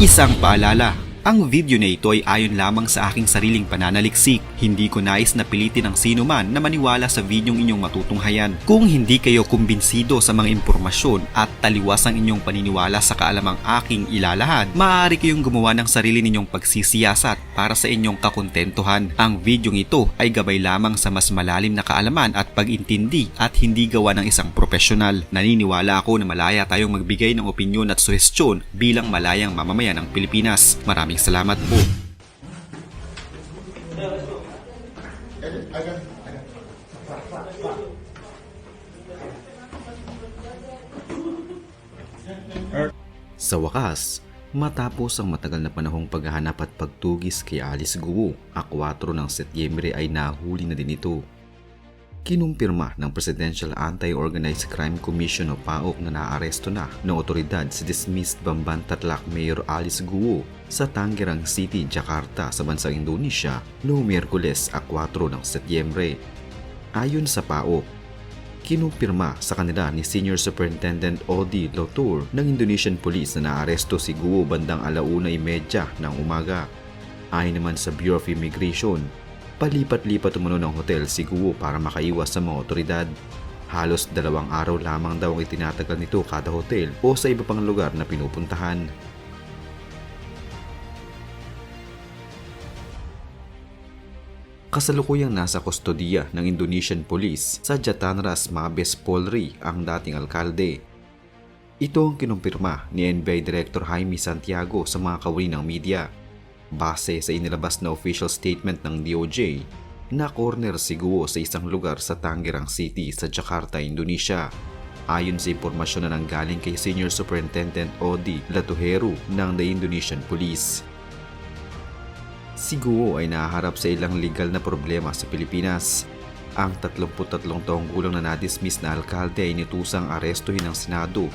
Isang paalala, ang video na ito ay ayon lamang sa aking sariling pananaliksik. Hindi ko nais na pilitin ang sino man na maniwala sa videong inyong matutunghayan. Kung hindi kayo kumbinsido sa mga impormasyon at taliwas ang inyong paniniwala sa kaalamang aking ilalahad, maaari kayong gumawa ng sarili ninyong pagsisiyasat para sa inyong kakontentuhan. Ang videong ito ay gabay lamang sa mas malalim na kaalaman at pag-intindi at hindi gawa ng isang profesional. Naniniwala ako na malaya tayong magbigay ng opinyon at suhestyon bilang malayang mamamayan ng Pilipinas. Maraming salamat po. Sa wakas, matapos ang matagal na panahong paghahanap at pagtugis kay Alice Guo, ang 4 ng Setyembre ay nahuli na din ito. Kinumpirma ng Presidential Anti-Organized Crime Commission o PAOK na naaresto na ng otoridad si dismissed Bamban Tarlac Mayor Alice Guo sa Tangerang City, Jakarta sa bansang Indonesia noong Miyerkules 4 ng Setyembre. Ayon sa PAOK, kinumpirma sa kanila ni Senior Superintendent Odi Lotur ng Indonesian Police na naaresto si Guo bandang 1:30 ng umaga. Ayon naman sa Bureau of Immigration, palipat-lipat umano ng hotel si Guo para makaiwas sa mga otoridad. Halos 2 araw lamang daw ang itinatagal nito kada hotel o sa iba pang lugar na pinupuntahan. Kasalukuyang nasa kustodiya ng Indonesian Police sa Jatanras Mabes Polri ang dating alkalde. Ito ang kinumpirma ni NBI Director Jaime Santiago sa mga kawani ng media. Base sa inilabas na official statement ng DOJ, na-corner si Guo sa isang lugar sa Tangerang City sa Jakarta, Indonesia. Ayon sa impormasyon na nanggaling kay Senior Superintendent Odi Latuheru ng The Indonesian Police. Si Guo ay nahaharap sa ilang legal na problema sa Pilipinas. Ang 33 taong gulang na nadismiss na alkalde ay nitusang arestuhin ng Senado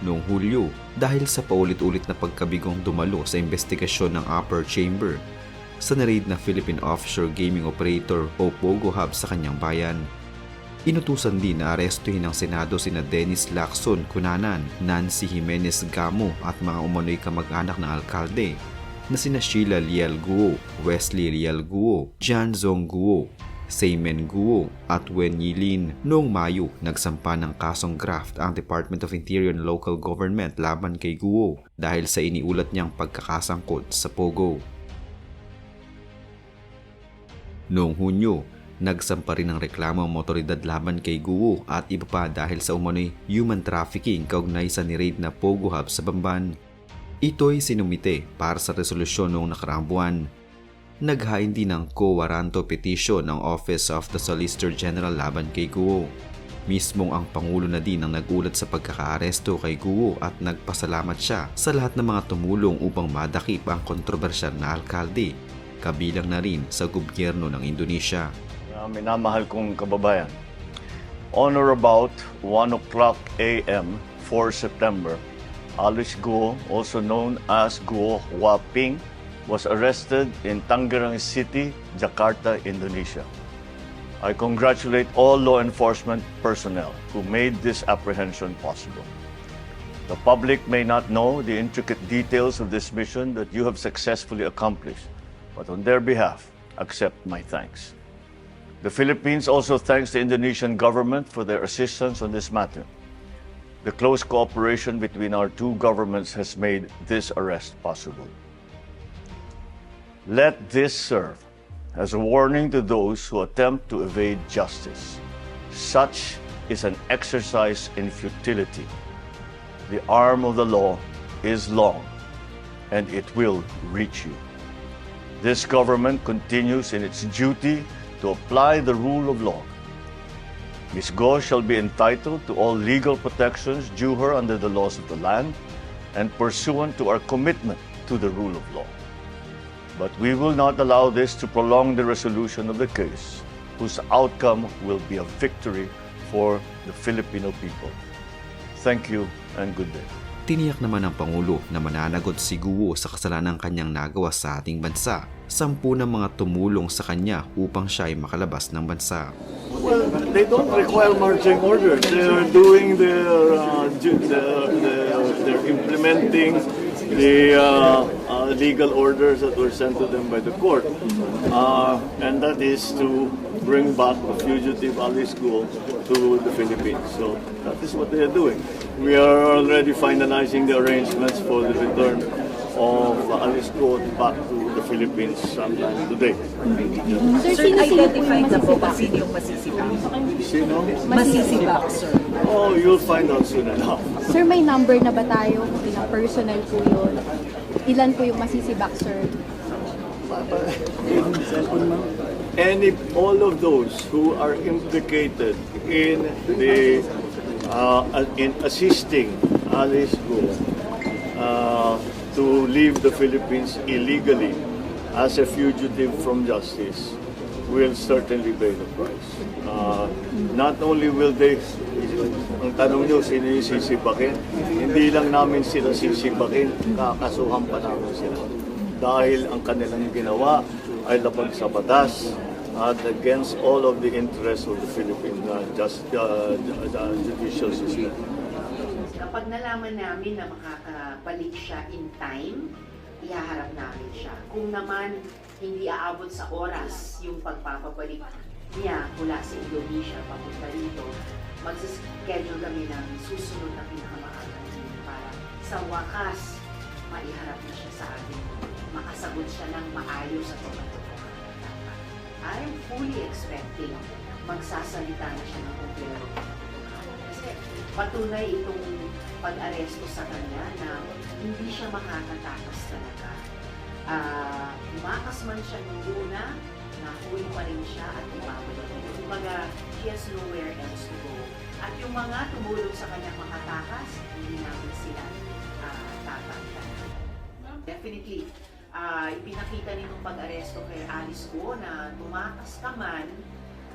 noong Hulyo dahil sa paulit-ulit na pagkabigong dumalo sa investigasyon ng Upper Chamber sa na-raid na Philippine Offshore Gaming Operator o POGO Hub sa kanyang bayan. Inutusan din na arestuhin ng Senado sina Dennis Lacson Cunanan, Nancy Jimenez Gamo at mga umano'y kamag-anak ng alkalde na sina Sheila Lial Guo, Wesley Lial Guo, Jan Zong Guo, Seymen Guo at Wen Yilin. Noong Mayo, nagsampa ng kasong graft ang Department of Interior and Local Government laban kay Guo dahil sa iniulat niyang pagkakasangkot sa POGO. Noong Hunyo, nagsampa rin ng reklamo ang otoridad laban kay Guo at iba pa dahil sa umano'y human trafficking kaugnay sa ni-raid na POGO Hub sa Bamban. Ito'y sinumite para sa resolusyon noong nakaraang buwan. Naghain din ng quo warranto petition ng Office of the Solicitor General laban kay Guo. Mismong ang Pangulo na din ang nagulat sa pagkakaaresto kay Guo at nagpasalamat siya sa lahat ng mga tumulong upang madakip ang kontrobersyal na alkalde, kabilang na rin sa gobyerno ng Indonesia. Minamahal kong kababayan, on or about 1 o'clock a.m. 4 September, Alice Guo, also known as Guo Huaping, was arrested in Tangerang City, Jakarta, Indonesia. I congratulate all law enforcement personnel who made this apprehension possible. The public may not know the intricate details of this mission that you have successfully accomplished, but on their behalf, accept my thanks. The Philippines also thanks the Indonesian government for their assistance on this matter. The close cooperation between our two governments has made this arrest possible. Let this serve as a warning to those who attempt to evade justice. Such is an exercise in futility. The arm of the law is long, and it will reach you. This government continues in its duty to apply the rule of law. Ms. Guo shall be entitled to all legal protections due her under the laws of the land and pursuant to our commitment to the rule of law. But we will not allow this to prolong the resolution of the case, whose outcome will be a victory for the Filipino people. Thank you and good day. Tiniyak naman ng Pangulo na mananagot si Guo sa kasalanang kanyang nagawa sa ating bansa. 10 ng mga tumulong sa kanya upang siya ay makalabas ng bansa. Well, they don't require marching orders. They're doing they're implementing the legal orders that were sent to them by the court, and that is to bring back the fugitive Alice Guo to the Philippines. So that is what they are doing. We are already finalizing the arrangements for the return of Alice Guo back to the Philippines sometime today. Sir, identified na po ba sino yung masisibak? Sino? Masisibak, sir. Oh, you'll find out soon enough. Sir, may number na ba tayo? Kung ilang personal po yun? Ilan po yung masisibak, sir? All of those who are implicated in the in assisting Alice Guo to leave the Philippines illegally as a fugitive from justice will certainly pay the price. Not only will they, ang tanong nyo, sino yung sisipakin? Hindi lang namin sila sisipakin, kakasuhan pa namin sila. Dahil ang kanilang ginawa ay labag sa batas at against all of the interests of the Philippine judicial system. Kapag nalaman namin na makakabalik siya in time, ihaharap namin siya. Kung naman hindi aabot sa oras yung pagpapabalik niya mula sa Indonesia papunta rito, magsischedule kami ng susunod na pinakamaaga para sa wakas maiharap na siya sa atin. Makasagot siya ng maayos at tumatutukan. I am fully expecting magsasalita na siya ng kumpleto. Kasi patunay itong pag-aresto sa kanya na hindi siya makakatakas talaga. Tumakas man siya nung una, nahuli pa rin siya at ibabalik. Kumbaga, she has nowhere else to go. At yung mga tumulong sa kanya makatakas, hindi namin sila tatangkan. Definitely, ipinakita nitong pag-aresto kay Alice Guo na tumakas ka man,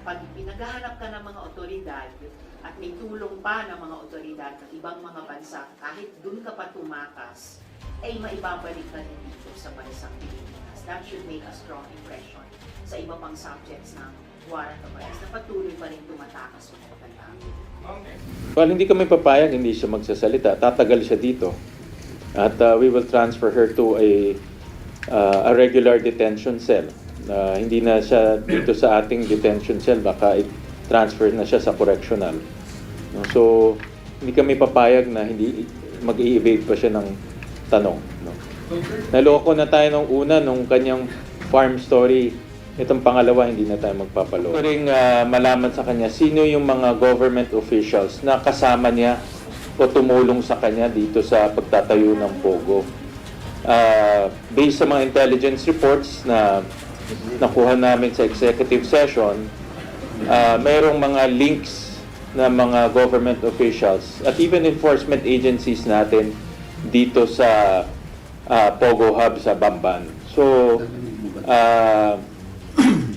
pag pinaghahanap ka ng mga otoridad at may tulong pa ng mga otoridad ng ibang mga bansa, kahit dun ka pa tumakas, ay maibabalik ka rin dito sa bansang Pilipinas. That should make a strong impression sa iba pang subjects ng warrant of arrest na patuloy pa rin tumatakas sa pagkatapos. Well, hindi kami papayag, hindi siya magsasalita. Tatagal siya dito. At we will transfer her to a regular detention cell. Hindi na siya dito sa ating detention cell, baka i-transfer na siya sa correctional. So, hindi kami papayag na hindi mag-i-evade pa siya ng tanong. Naloko na tayo nung una, nung kanyang farm story. Itong pangalawa, hindi na tayo magpapaloko. Gusto rin malaman sa kanya, sino yung mga government officials na kasama niya o tumulong sa kanya dito sa pagtatayo ng Pogo. Based sa mga intelligence reports na nakuha namin sa executive session, mayroong mga links na mga government officials at even enforcement agencies natin dito sa Pogo Hub sa Bamban. So,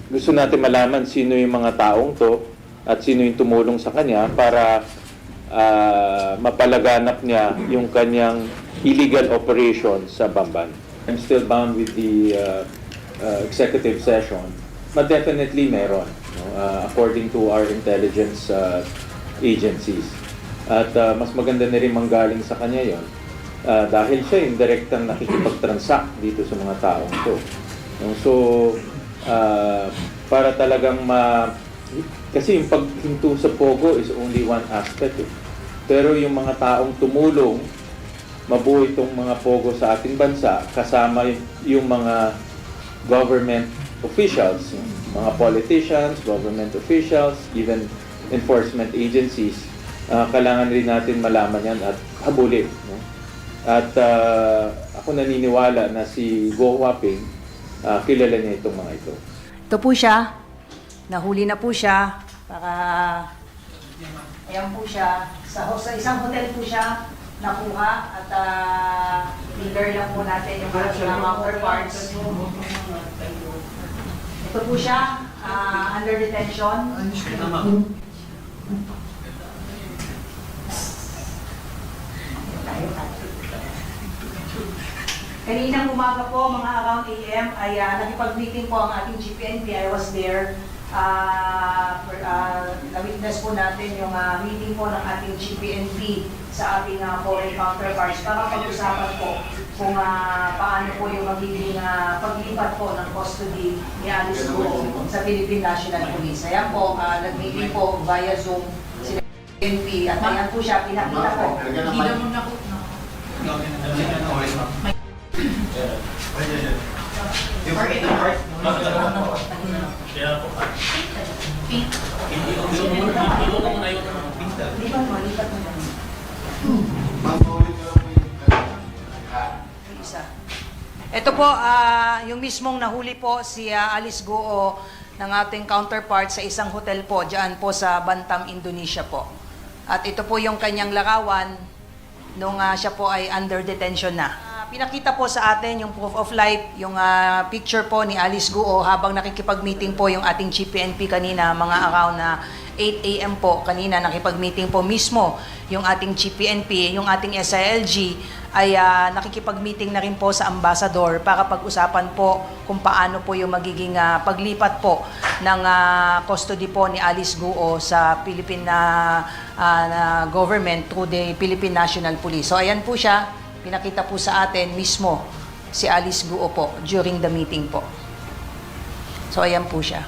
gusto natin malaman sino yung mga taong to at sino yung tumulong sa kanya para mapalaganap niya yung kanyang illegal operation sa Bamban. I'm still bound with the executive session, but definitely meron, according to our intelligence agencies. At mas maganda na rin manggaling sa kanya yon dahil siya yung direktang nakikipag-transact dito sa mga taong to. So, para talagang kasi yung paghinto sa Pogo is only one aspect. Pero yung mga taong tumulong, mabuo itong mga Pogo sa ating bansa, kasama yung mga government officials, mga politicians, government officials, even enforcement agencies. Kailangan rin natin malaman yan at habulin. No? At ako naniniwala na si Guo Huaping, kilala niya itong mga ito. Ito po siya. Nahuli na po siya. Ayan po siya. Sa isang hotel po siya nakuha at leader lang po natin yung ating mga counterparts. Ito po siya. Under detention. Kaninang umaga po, mga around AM, ay nakipag-meeting po ang ating GPNP. I was there. Na-witness po natin yung meeting po ng ating GPNP sa ating foreign counterparts para pag-usapan po kung paano po yung magiging paglipat po ng custody ni Alice Guo sa Philippine National Police. Ayan po, nag-meeting po via Zoom sila PNP at ayan po siya, pinakita po. Lipat mo lang. Isa. Ito po, yung mismong nahuli po si Alice Guo ng ating counterpart sa isang hotel po, dyan po sa Bantam, Indonesia po. At ito po yung kanyang larawan nung siya po ay under detention na. Pinakita po sa atin yung proof of life, yung picture po ni Alice Guo habang nakikipag-meeting po yung ating Chief PNP kanina, mga around 8 a.m. po kanina, nakipag-meeting po mismo yung ating Chief PNP, yung ating SILG ay nakikipag-meeting na rin po sa ambassador para pag-usapan po kung paano po yung magiging paglipat po ng custody po ni Alice Guo sa Philippine government through the Philippine National Police. So ayan po siya, pinakita po sa atin mismo si Alice Guo po during the meeting po. So ayan po siya.